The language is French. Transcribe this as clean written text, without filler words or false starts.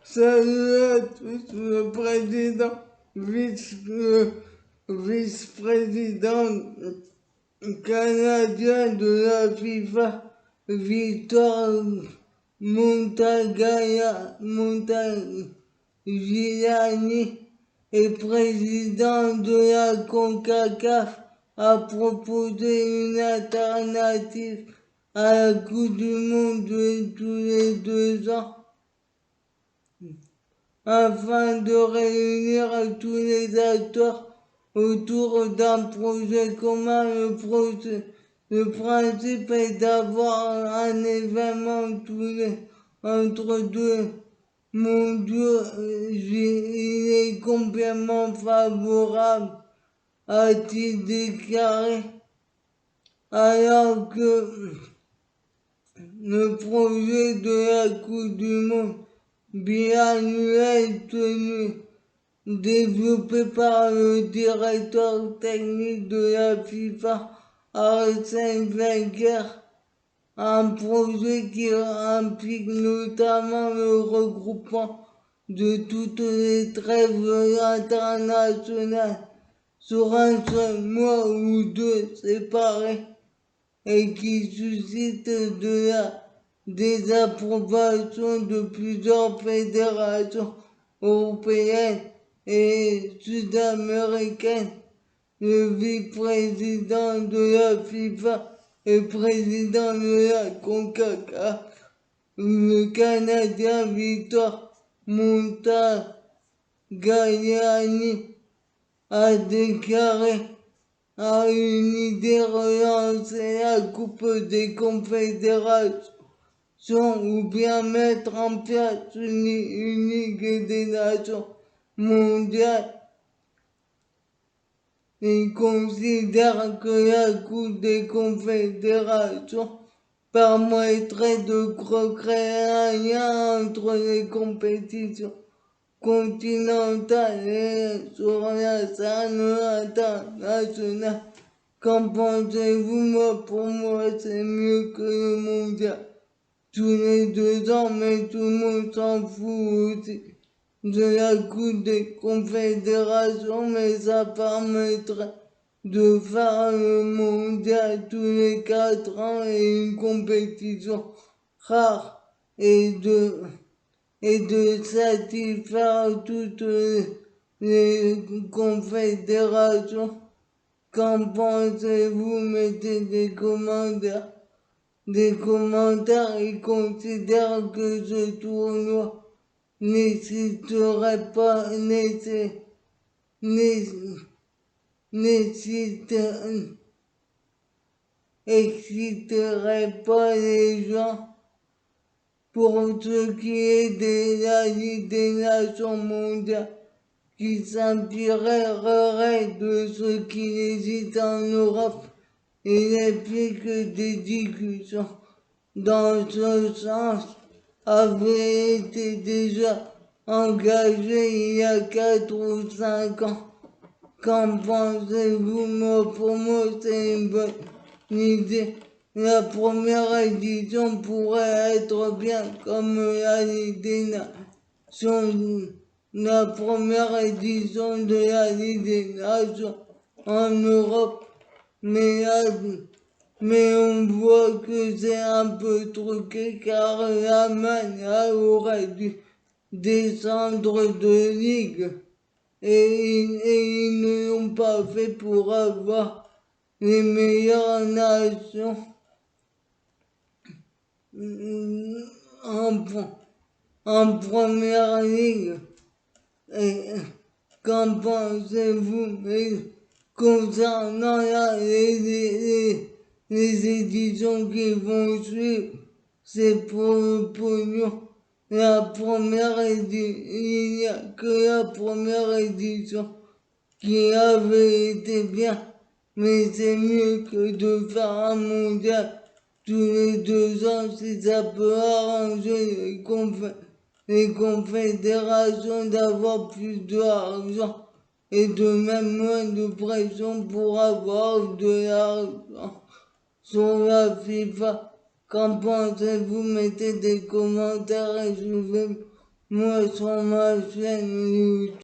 Salut à tous, le président, vice-président canadien de la FIFA, Victor Montagliani, et président de la CONCACAF, a proposé une alternative à la Coupe du Monde de tous les 2 ans afin de réunir tous les acteurs autour d'un projet commun. Le principe est d'avoir un événement entre deux mondiaux. Il est complètement favorable, a-t-il déclaré, alors que le projet de la Coupe du Monde biannuel développé par le directeur technique de la FIFA, Arsène Wenger, un projet qui implique notamment le regroupement de toutes les trêves internationales sur un seul mois ou deux séparés, et qui suscite de la désapprobation de plusieurs fédérations européennes et sud-américaines. Le vice-président de la FIFA et président de la CONCACAF, le Canadien Victor Montagliani, a déclaré à une idée relancer la Coupe des Confédérations ou bien mettre en place une Ligue des Nations mondiale. Il considère que la Coupe des Confédérations permettrait de recréer un lien entre les compétitions continentale et sur la scène internationale. Qu'en pensez-vous? Pour moi, c'est mieux que le mondial tous les 2 ans, mais tout le monde s'en fout aussi de la Coupe des Confédérations, mais ça permettrait de faire le mondial tous les 4 ans et une compétition rare et de satisfaire toutes les confédérations. Qu'en pensez-vous? Mettez des commentaires. Ils considèrent que ce tournoi n'exciterait pas les gens. Pour ce qui est de la Ligue des Nations mondiales, qui s'inspirerait de ce qui existe en Europe, il explique que des discussions dans ce sens avaient été déjà engagées il y a 4 ou 5 ans. Qu'en pensez-vous? Pour moi, c'est une bonne idée. La première édition pourrait être bien comme la Ligue des Nations. La première édition de la Ligue des Nations en Europe. Mais on voit que c'est un peu truqué car l'Allemagne aurait dû descendre de ligue et ils ne l'ont pas fait pour avoir les meilleures nations en première ligue. Et qu'en pensez-vous? Concernant les éditions qui vont suivre, c'est pour le pognon. Il n'y a que la première édition qui avait été bien, mais c'est mieux que de faire un mondial tous les 2 ans si ça peut arranger les confédérations d'avoir plus d'argent et de même moins de pression pour avoir de l'argent sur la FIFA. Qu'en pensez-vous? Mettez des commentaires et je vais moi sur ma chaîne YouTube.